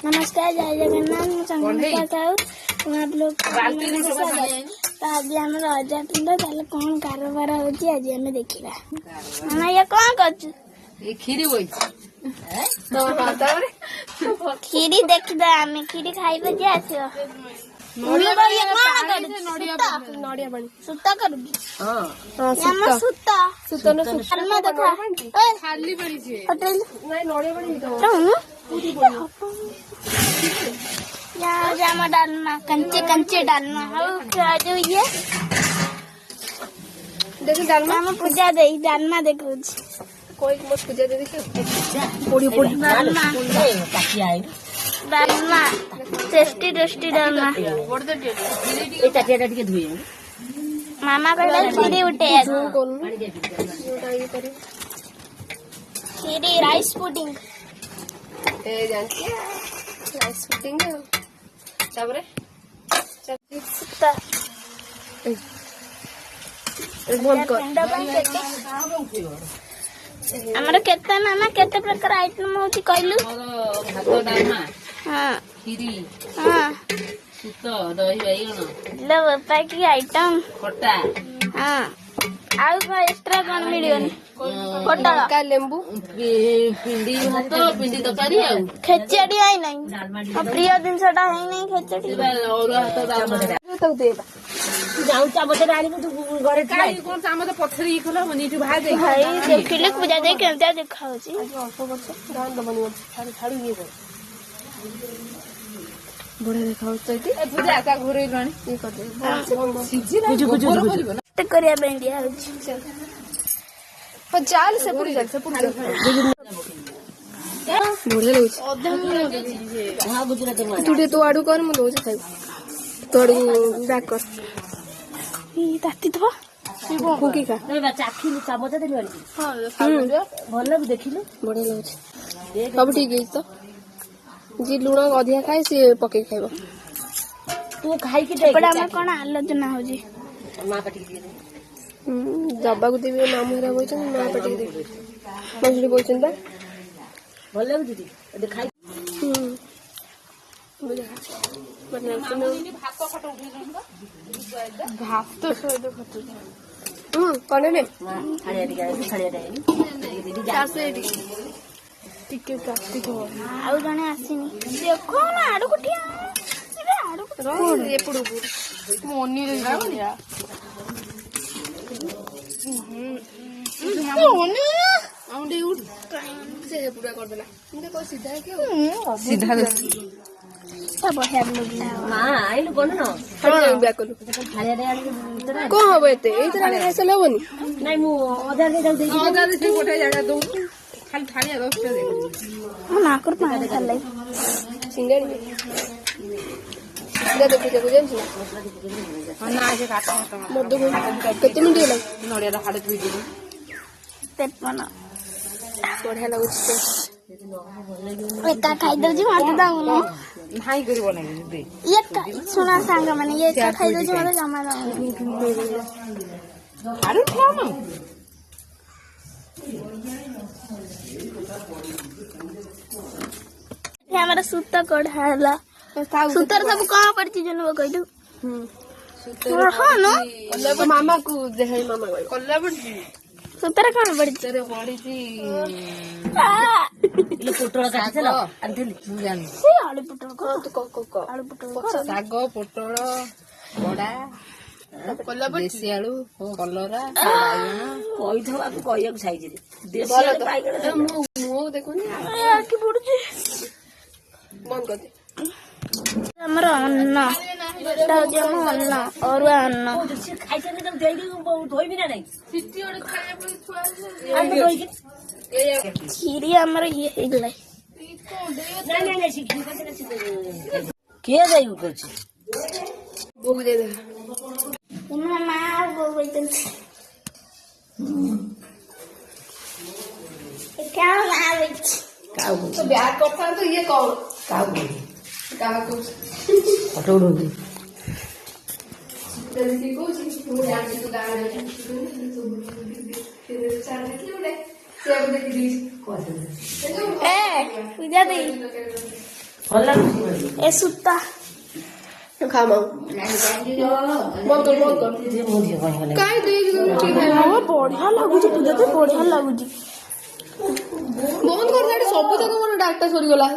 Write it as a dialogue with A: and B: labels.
A: नमस्कार, जय जगन्नाथ। मैं संगीता हूँ। आप लोग तो आज आम रजा पिंड ताले कौन कारोबार होची आज आम देखा। मामा ये कौन कर खीरी देखा आम खीरी खाई बजे आस सुता करूगी डालमा कंचे कंचे डालमा जो ये देखो डालमा में पूजा दे डालमा देखो कोई मत पूजा दे पोड़ी पोड़ी डालमा डालमा टेस्टी टेस्टी डालमा ए टाटिया के धुए मामा कहले खीरी उठे खीरी राइस पुडिंग ए जानती है राइस पुडिंग ताबरे सुता हमर केते मामा केते प्रकार आइटम होती कहलु भात डालमा हां खीरी हां सुतो दही बैगन लो बापा की आइटम खट्टा हां आउ का एक्स्ट्रा कोन मिलियन पटल का लेंबू पिंडी भात पिंडी तकारी आ खेचड़ी आई नहीं प्रिय दिन सटा है नहीं खेचड़ी और हाथ दाल तो देबा जाऊ चामच डाली तू घरे काई कोन चामच पथरी खला बनी तू भाई देखिले पूजा दे केमता देखाउ छी अल्प वर्ष रान दबनी छाड़ी ये बड़े देखाउ छी ए पूजा का घरे गणी ये कर दे सिजी ना गुजु तो करिया बेंडिया हो छी पर चाल से पूरी जल से पूरी बढ़िया लगछ हां गुजरात में तू तो आडू कर मु दो छ खाई तोड़ बैक कर ई ताती तो कुकी का नहीं बच्चा आखी चामच देली वाली हां भलो भी देखिलु बढ़िया लगछ सब ठीक है तो जी लूण अधिया खाए से पके खाइबो तू खाई के देख बड़ा में कोन आलोचना हो जी मां पटी दे जब्बा को देबे मामू हेरा बोल छन मां पटी दे मछली बोल छन बा भलो भी दीदी देखाई बना भात खटो भात तो सोदो खटो कोने ने खालिया दे जासे टिके प्लास्टिक हो आउ जने आसीनी देखो ना आडू कुटिया सिबे आडू कुटिया एपुडू मोनी रे या मोनी आउंडे उठ से पूरा कर देला मुझे कोई सीधा है क्या सीधा सब है मां आइल कोन न खाली बैक करू खालिया दे आडी को होबे ते इतरा ने ऐसे लेबनी नहीं मु आधा के जाऊ दे आधा से कोठे जागा दो खाली खालिया 10 टा दे मु ना कर पाए खाले सिंगड़ी दे दे पूजा पूजा छी ना जे काटा मत दो कते मिनिट लाग नडिया दा खाडे तुई दे 53 बढ़िया लगछ एका खाई दो जी मार दाऊ न हाई करिवो नै दे एका सुना सांग माने ये एका खाई दो जी मारे जमा दाऊ आरु खाम ये हमारा सूता कोड हैला सूतर सब कहां पड़ची जनो कहलु सूतर हां न मामा को देहै मामा कल्ला पड़ची सूतर कहां पड़ची तेरे पड़ी थी ले पोटळ काचला अंतिल जान से आलू पोटळ को आलू पोटळ साग पोटळ बडा कल्ला पड़ची देसी आलू कलरा बायण कोइ थवा को कहिया साइज रे देसी बायण मो देखो नि यार की पड़ची मन कर दे हमर अन्न ताजे हम अन्न और अन्न खाइ छै त देई धोइ बिना नै सिटी ओड खाए पर छुआ अन्न धोइ के खीरी हमर ये हेगलै नहीं नहीं सिटी के देई उतर छै बोग दे दे इना मार बोग बैठल क्या आवे काऊ तो ब्याह करता तो ये कौन काऊ काऊ फोटो उड़ी जल्दी को जी वो यार तो गाना है फिर चार निकले उड़े से अब देख दी ए पूजा दे
B: ए सुता खाम बंद कर काई बढ़िया लगुच पूजा तो बढ़िया लगुच बंद कर सब तक मोर डाटा सरीगला।